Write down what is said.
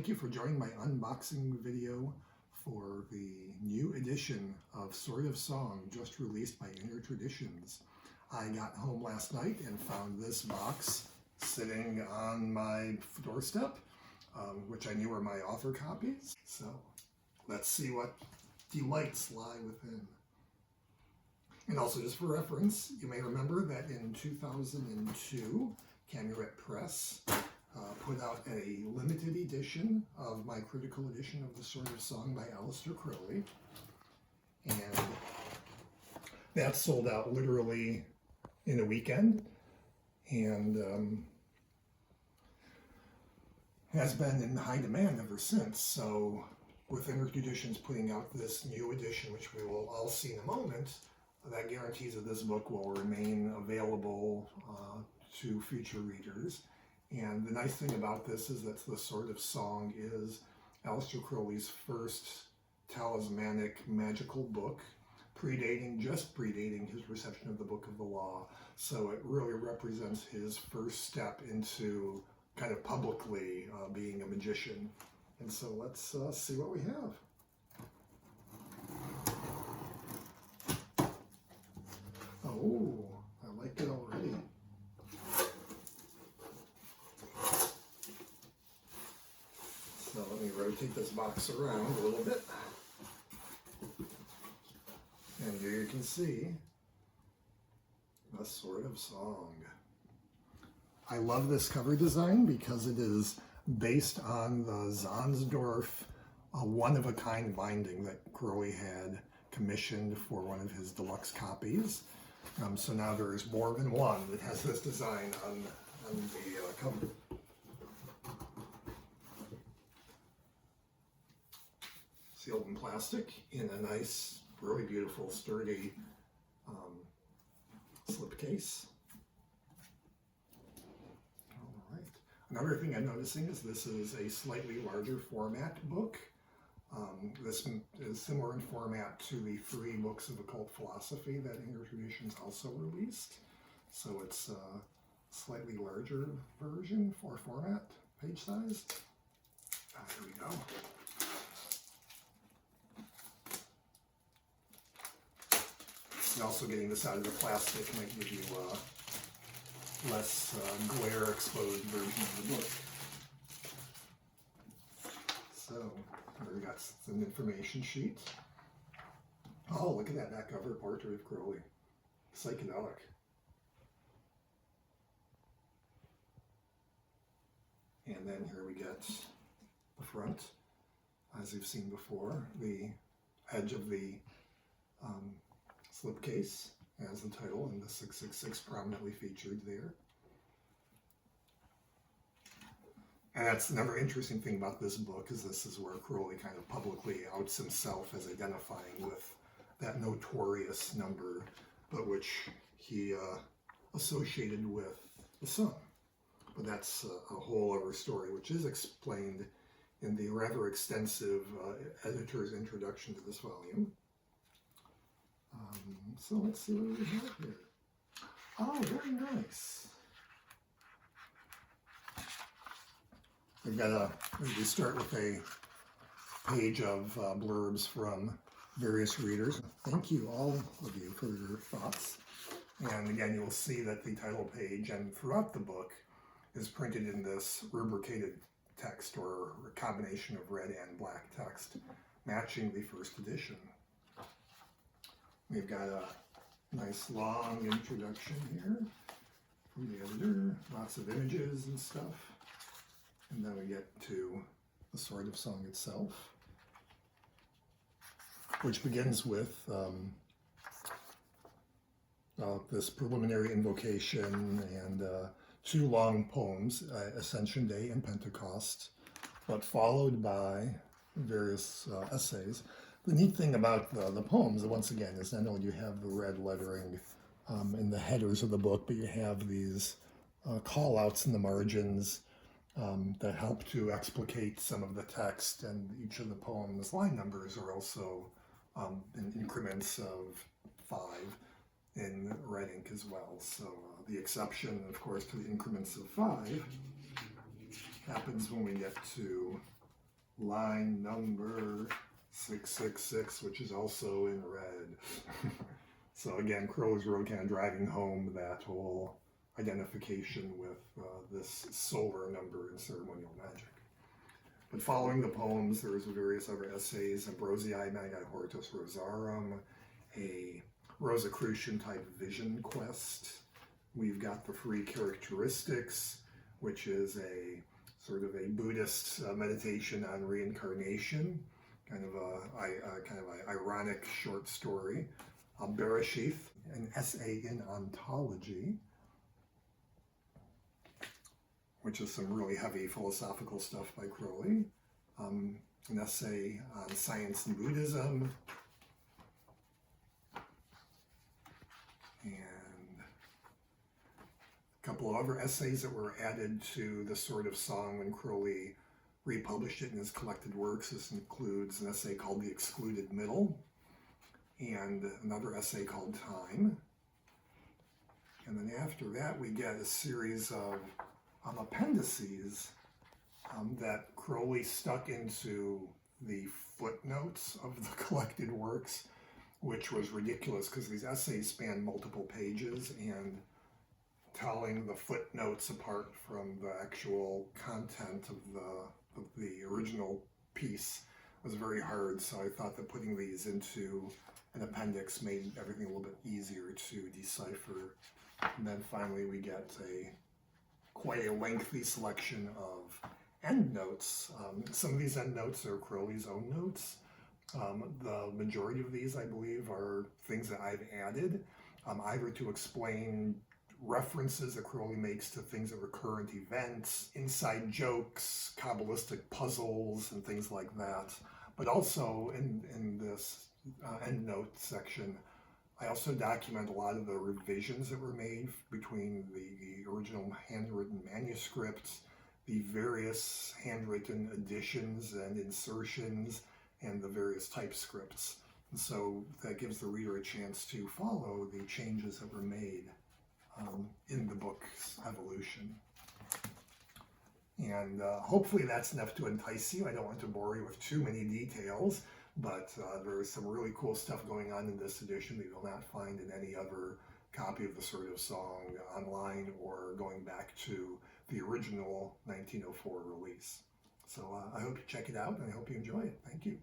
thank you for joining my unboxing video for the new edition of Sword of Song, just released by Inner Traditions. I got home last night and found this box sitting on my doorstep, which I knew were my author copies. So let's see what delights lie within. And also, just for reference, you may remember that in 2002, Camuret Press put out a limited edition of my critical edition of the Sword of Song by Aleister Crowley. And that sold out literally in a weekend, and has been in high demand ever since. So with Inner Traditions putting out this new edition, which we will all see in a moment, that guarantees that this book will remain available to future readers. And the nice thing about this is that the Sword of Song is Aleister Crowley's first talismanic magical book, predating his reception of the Book of the Law. So it really represents his first step into kind of publicly being a magician. And so let's see what we have. Oh, I like it already. So let me rotate this box around a little bit. And here you can see the Sword of Song. I love this cover design because it is based on the Zahnsdorf one-of-a-kind binding that Crowley had commissioned for one of his deluxe copies. So now there is more than one that has this design on the cover. Sealed in plastic in a nice, really beautiful, sturdy slipcase. All right. Another thing I'm noticing is this is a slightly larger format book. This is similar in format to the 3 books of occult philosophy that Inner Traditions also released. So it's a slightly larger version for format, page size. Here we go. And also getting this out of the plastic might give you a less glare exposed version of the book. So we got some information sheet. Oh, look at that back cover portrait of Crowley. Psychedelic. And then here we get the front, as you've seen before, the edge of the slipcase as the title, and the 666 prominently featured there. And that's another interesting thing about this book, is this is where Crowley kind of publicly outs himself as identifying with that notorious number, but which he associated with the sun. But that's a whole other story, which is explained in the rather extensive editor's introduction to this volume. So let's see what we have here. Oh, very nice. We start with a page of blurbs from various readers. Thank you, all of you, for your thoughts. And again, you'll see that the title page and throughout the book is printed in this rubricated text, or a combination of red and black text, matching the first edition. We've got a nice long introduction here from the editor, lots of images and stuff. And then we get to the Sword of Song itself, which begins with this preliminary invocation and 2 long poems, Ascension Day and Pentecost, but followed by various essays. The neat thing about the poems, once again, is not only do you have the red lettering in the headers of the book, but you have these call-outs in the margins that help to explicate some of the text, and each of the poems' line numbers are also in increments of 5 in red ink as well. So the exception, of course, to the increments of 5 happens when we get to line number 666, which is also in red. So again, Crowley's really kind of driving home that whole identification with this solar number in ceremonial magic. But following the poems, there's various other essays, Ambrosiae Magnae Hortus Rosarum, a Rosicrucian type vision quest. We've got the Free Characteristics, which is a sort of a Buddhist meditation on reincarnation, kind of a ironic short story. Bereshith, an essay in ontology, which is some really heavy philosophical stuff by Crowley. An essay on science and Buddhism. And a couple of other essays that were added to the Sword of Song when Crowley republished it in his collected works. This includes an essay called The Excluded Middle, and another essay called Time. And then after that, we get a series of appendices that Crowley stuck into the footnotes of the collected works, which was ridiculous because these essays span multiple pages, and telling the footnotes apart from the actual content of the original piece was very hard. So I thought that putting these into an appendix made everything a little bit easier to decipher. And then finally we get quite a lengthy selection of endnotes. Some of these endnotes are Crowley's own notes. The majority of these, I believe, are things that I've added, either to explain references that Crowley makes to things that were current events, inside jokes, Kabbalistic puzzles, and things like that. But also in this endnote section, I also document a lot of the revisions that were made between the original handwritten manuscripts, the various handwritten additions and insertions, and the various typescripts. And so that gives the reader a chance to follow the changes that were made in the book's evolution. And hopefully that's enough to entice you. I don't want to bore you with too many details, but there is some really cool stuff going on in this edition that you'll not find in any other copy of the Sword of Song online or going back to the original 1904 release. So I hope you check it out, and I hope you enjoy it. Thank you.